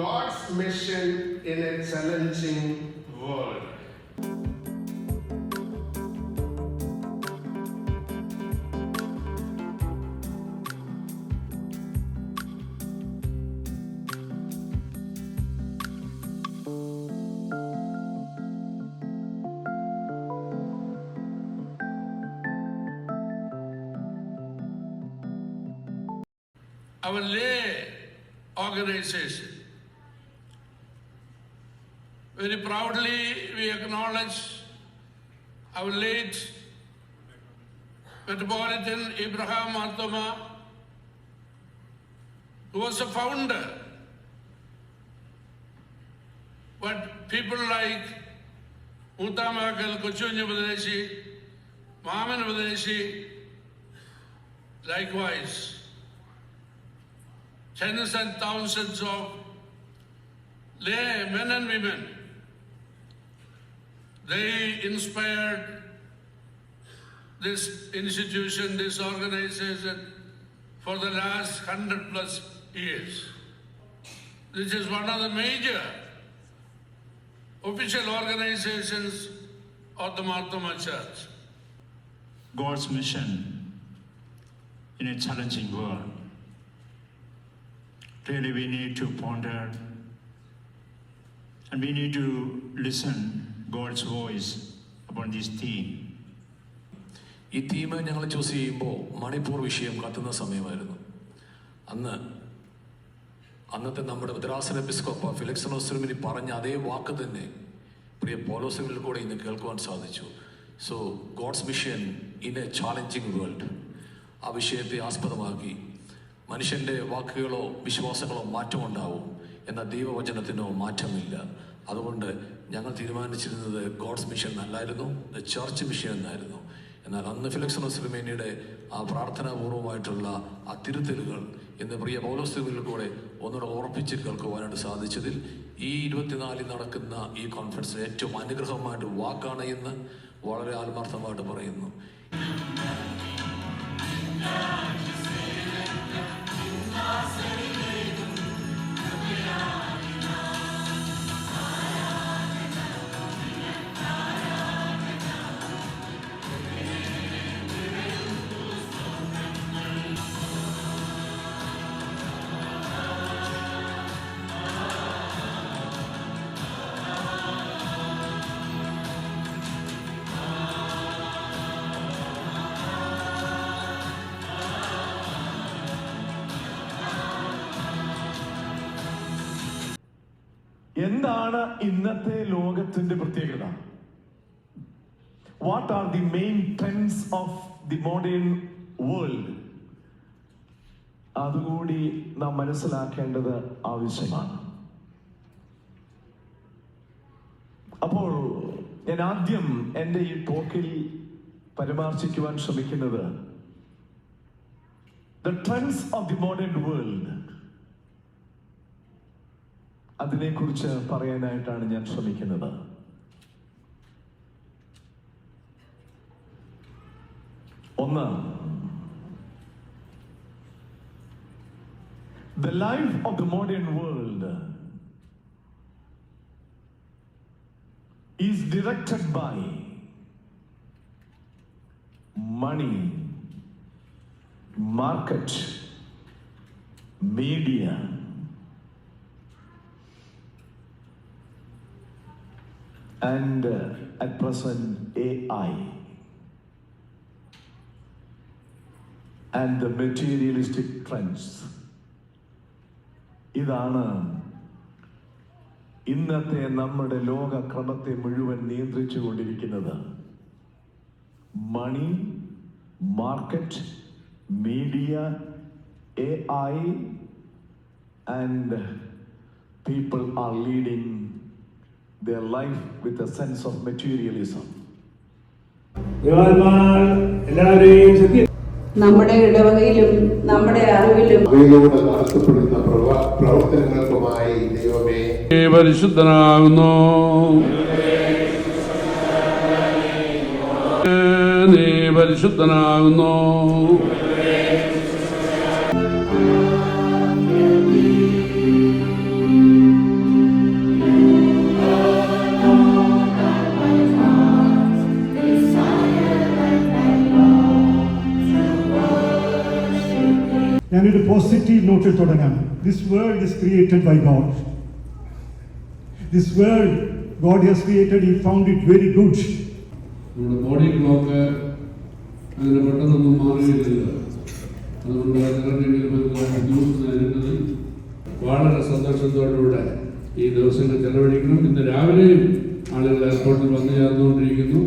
God's mission in a challenging world. Our lay organization, very proudly we acknowledge our late Metropolitan Abraham Marthoma, who was a founder. But people like Muttamakal, Kochunja Pradeshi, Maman Pradeshi, likewise, tens and thousands of lay men and women, they inspired this institution, this organization for the last 100+ years. This is one of the major official organizations of the Marthoma Church. God's mission in a challenging world. Really, we need to ponder and we need to listen God's voice upon this theme. ഈ theme ഞങ്ങൾ choose ചെയ്യുമ്പോൾ മണിപ്പൂർ വിഷയം കത്തുന്ന സമയമായിരുന്നു. അന്നത്തെ നമ്മുടെ മദ്രാസ് എപ്പിസ്കോപ്പ Felix mini പറഞ്ഞ അതേ വാക്ക് തന്നെ പ്രിയ പൗലോസിൽ കൂടെ ഇന്ന് കേൾക്കുവാൻ സാധിച്ചു. So God's mission in a challenging world, ആ വിഷയത്തെ ആസ്പദമാക്കി മനുഷ്യൻ്റെ വാക്കുകളോ വിശ്വാസങ്ങളോ മാറ്റമുണ്ടാവും, എന്നാൽ ദൈവവചനത്തിനോ മാറ്റമില്ല. അതുകൊണ്ട് ഞങ്ങൾ തീരുമാനിച്ചിരുന്നത് ഗോഡ്സ് മിഷൻ അല്ലായിരുന്നു, ചർച്ച് മിഷൻ എന്നായിരുന്നു. എന്നാൽ അന്ന് ഫിലിക്സ് നൊസ്രിമേനിയുടെ ആ പ്രാർത്ഥനാപൂർവമായിട്ടുള്ള ആ തിരുത്തലുകൾ ഇന്ന് പ്രിയ പൗലോസിൽ കൂടെ ഒന്നുകൂടെ ഉറപ്പിച്ച് കേൾക്കുവാനായിട്ട് സാധിച്ചതിൽ ഈ 24 നടക്കുന്ന ഈ കോൺഫറൻസ് ഏറ്റവും അനുഗ്രഹമായിട്ട് വാക്കാണ് എന്ന് വളരെ ആത്മാർത്ഥമായിട്ട് പറയുന്നു. എന്താണ് ഇന്നത്തെ ലോകത്തിന്റെ പ്രത്യേകത? What are the main trends of the modern world? അതുകൂടി നാം മനസ്സിലാക്കേണ്ടത് ആവശ്യമാണ്. അപ്പോൾ ഞാൻ ആദ്യം എൻ്റെ ഈ ടോക്കിൽ പരാമർശിക്കുവാൻ ശ്രമിക്കുന്നത് the trends of the modern world, അതിനെക്കുറിച്ച് പറയാനായിട്ടാണ് ഞാൻ ശ്രമിക്കുന്നത്. ഒന്ന്, the life of the modern world is directed by money, market, media, and at present AI, and the materialistic trends. ഇതാണ് ഇന്നത്തെ നമ്മുടെ ലോകക്രമത്തെ മുഴുവൻ നിയന്ത്രിച്ചു കൊണ്ടിരിക്കുന്നത്. Money, market, media, AI, and people are leading their life with a sense of materialism. നമ്മുടെ ഇടവകയിലും നമ്മുടെ അറിവിലും നടത്തപ്പെടുന്ന പ്രവർത്തനങ്ങൾക്കുമായി ദൈവമേ പരിശുദ്ധനാകുന്നു, നീ പരിശുദ്ധനാകുന്നു. പോസിറ്റീവ് നോട്ടിൽ തുടങ്ങാം. This world is created by God. This world God has created, He found it very good. നമ്മുടെ ബോഡി ക്ലോക്ക് അങ്ങനെ പെട്ടെന്നൊന്നും മാറുകയില്ല. അതുകൊണ്ട് ജ്യൂസ് നേരിട്ടത് വളരെ സന്തോഷത്തോടുകൂടെ ഈ ദിവസങ്ങൾ ചെലവഴിക്കണം. ഇന്ന് രാവിലെയും ആളുകൾ എയർപോർട്ടിൽ വന്നു ചേർന്നുകൊണ്ടിരിക്കുന്നു.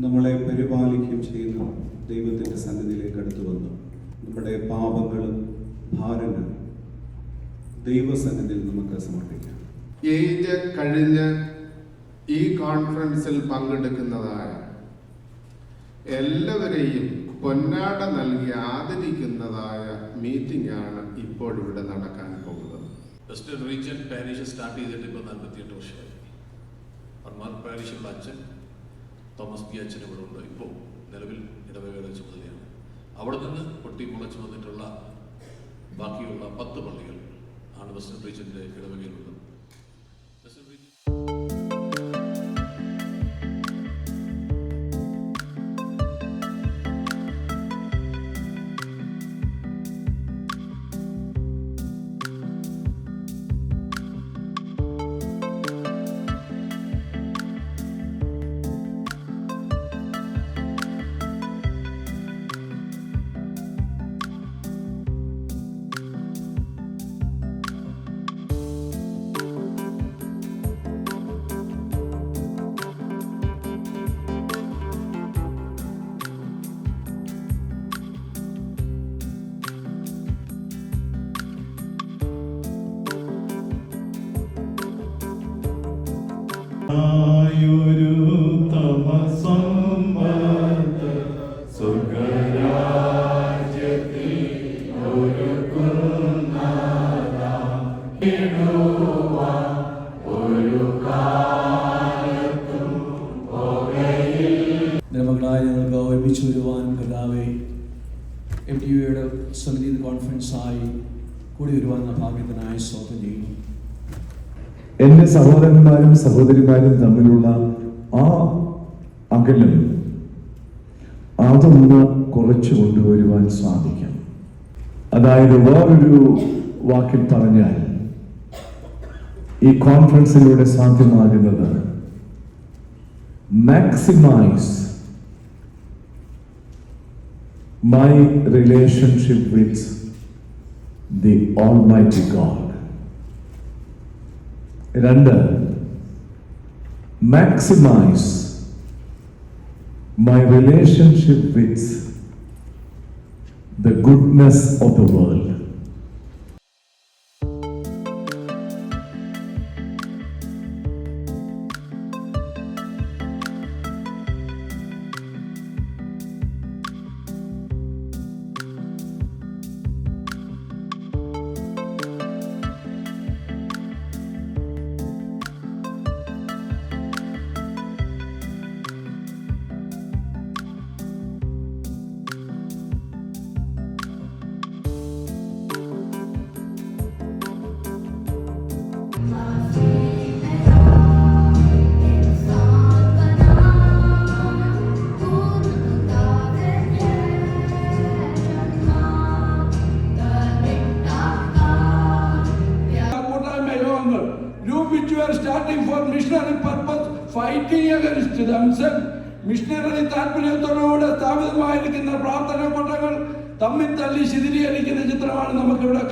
നമ്മളെ പരിപാലിക്കുകയും ചെയ്യുന്ന ദൈവത്തിൻ്റെ സന്നിധിയിലേക്ക് അടുത്തു വന്നു നമ്മുടെ പാപങ്ങളും ഭാരങ്ങളും ദൈവസന്നിധിയിൽ നമുക്ക് സമർപ്പിക്കാം. ഏജ് കഴിഞ്ഞ് ഈ കോൺഫറൻസിൽ പങ്കെടുക്കുന്നതായ എല്ലാവരെയും പൊന്നാട നൽകി ആദരിക്കുന്നതായ മീറ്റിംഗ് ആണ് ഇപ്പോൾ ഇവിടെ നടക്കാൻ പോകുന്നത്. വെസ്റ്റേൺ റീജിയൻ പാരിഷ് സ്റ്റാർട്ട് ചെയ്തിട്ട് ഇപ്പോൾ 48 വർഷമായി. പർമാർ പാരിഷുള്ള അച്ഛൻ തോമസ് പി അച്ഛൻ ഇവിടെ ഉണ്ട്. ഇപ്പോൾ നിലവിൽ ഇടവകയുടെ ചുമതലയാണ്. അവിടെ നിന്ന് പൊട്ടിമുളച്ച് വന്നിട്ടുള്ള ബാക്കിയുള്ള 10 പള്ളികൾ ആണ് വെസ്റ്റേൺ റീജിയൻ്റെ ഇടവകയിലുള്ളത്. വെസ്റ്റേൺ റീജിയൻ ആയൊരു തമസം സ്വർഗരാജ്യത്തിൽ മകളായ ഞങ്ങൾക്ക് ഒരുമിച്ച് വരുവാൻ കർത്താവേ FTUയുടെ സമിതി കോൺഫറൻസായി കൂടി വരുവാൻ ഭാഗ്യത്തിനായി സ്തോത്രം ചെയ്യുന്നു. എൻ്റെ സഹോദരന്മാരും സഹോദരിമാരും തമ്മിലുള്ള ആ അകലം അതൊന്ന് കുറച്ചു കൊണ്ടുവരുവാൻ സാധിക്കും. അതായത് വേറൊരു വാക്കിൽ പറഞ്ഞാൽ ഈ കോൺഫറൻസിലൂടെ സാധ്യമാകുന്നത് maximise my relationship with the Almighty God. രണ്ട്, maximize my relationship with the goodness of the world. were starting for missionary purpose, fighting against themselves. Missionary താല്പര്യത്തോടുകൂടെ സ്ഥാപിതമായിരിക്കുന്ന പ്രാർത്ഥന കൂട്ടങ്ങൾ തമ്മിൽ തല്ലി ശിഥിലീകരിക്കുന്ന ചിത്രമാണ് നമുക്കിവിടെ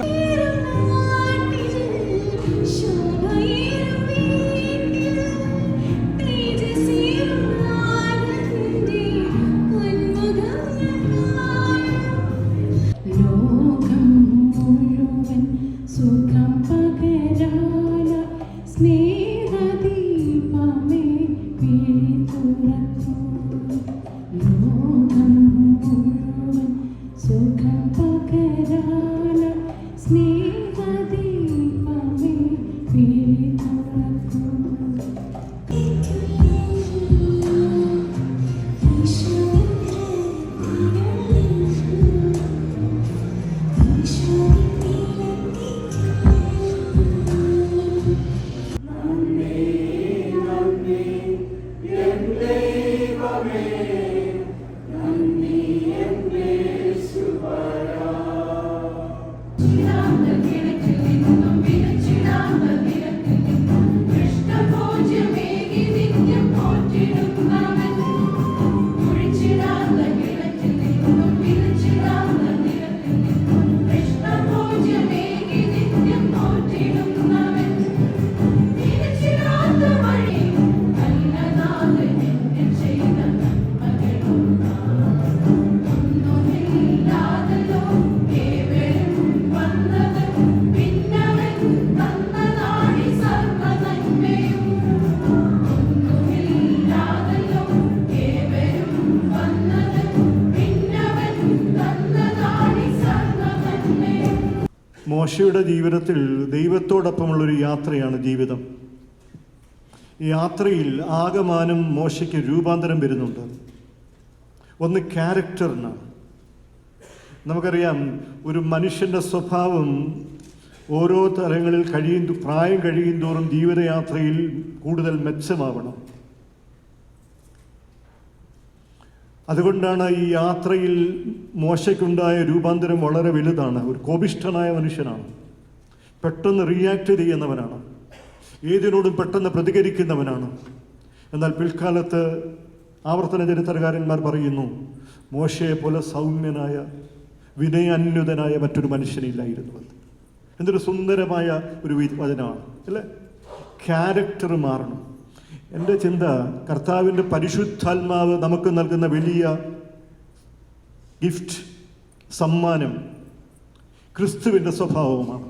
മോശയുടെ ജീവിതത്തിൽ ദൈവത്തോടൊപ്പമുള്ളൊരു യാത്രയാണ് ജീവിതം. ഈ യാത്രയിൽ ആകമാനം മോശയ്ക്ക് രൂപാന്തരം വരുന്നുണ്ട്. ഒന്ന് ക്യാരക്ടറിനാണ്. നമുക്കറിയാം, ഒരു മനുഷ്യൻ്റെ സ്വഭാവം ഓരോ തലങ്ങളിൽ പ്രായം കഴിയും തോറും ജീവിതയാത്രയിൽ കൂടുതൽ മെച്ചമാവണം. അതുകൊണ്ടാണ് ഈ യാത്രയിൽ മോശയ്ക്കുണ്ടായ രൂപാന്തരം വളരെ വലുതാണ്. ഒരു കോപിഷ്ഠനായ മനുഷ്യനാണ്, പെട്ടെന്ന് റിയാക്ട് ചെയ്യുന്നവനാണ്, ഏതിനോടും പെട്ടെന്ന് പ്രതികരിക്കുന്നവനാണ്. എന്നാൽ പിൽക്കാലത്ത് ആവർത്തന ചരിത്രകാരന്മാർ പറയുന്നു, മോശയെ പോലെ സൗമ്യനായ വിനയാന്യുതനായ മറ്റൊരു മനുഷ്യനില്ലായിരുന്നു. എന്തൊരു സുന്ദരമായ ഒരു വചനമാണ് അല്ലേ? ക്യാരക്ടർ മാറണം. എൻ്റെ ചിന്ത, കർത്താവിൻ്റെ പരിശുദ്ധാത്മാവ് നമുക്ക് നൽകുന്ന വലിയ ഗിഫ്റ്റ്, സമ്മാനം ക്രിസ്തുവിൻ്റെ സ്വഭാവമാണ്.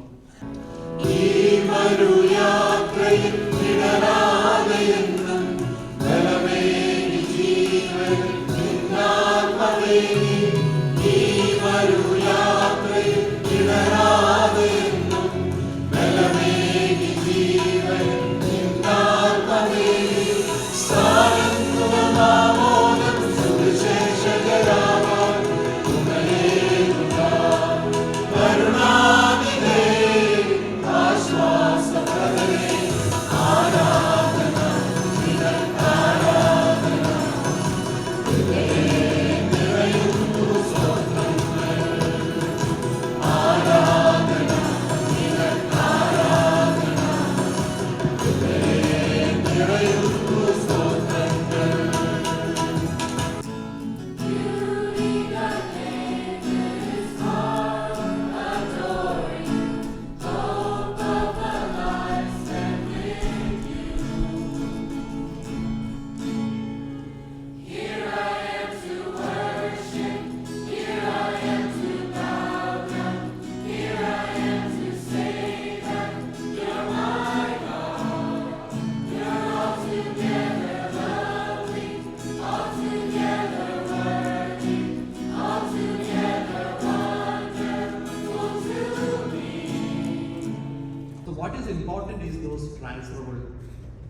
What is important is those transferable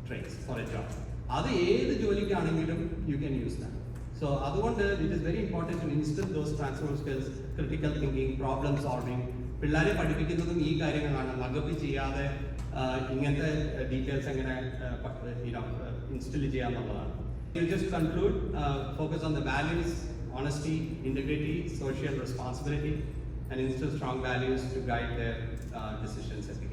traits for a job. അത് ഏത് ജോലിക്കാണെങ്കിലും you can use that. So അതുകൊണ്ട് it is very important to instill those transferable skills, critical thinking, problem solving. പിള്ളേരെ പഠിപ്പിക്കുന്നതും ഈ കാര്യങ്ങളാണ്. ലഗപ്പി ചെയ്യാതെ ഇങ്ങനത്തെ ഡീറ്റെയിൽസ് എങ്ങനെ ഇൻസ്റ്റിൽ ചെയ്യാന്നുള്ളതാണ്. You just conclude, focus on the values, honesty, integrity, social responsibility, and instill strong values to guide their decisions as we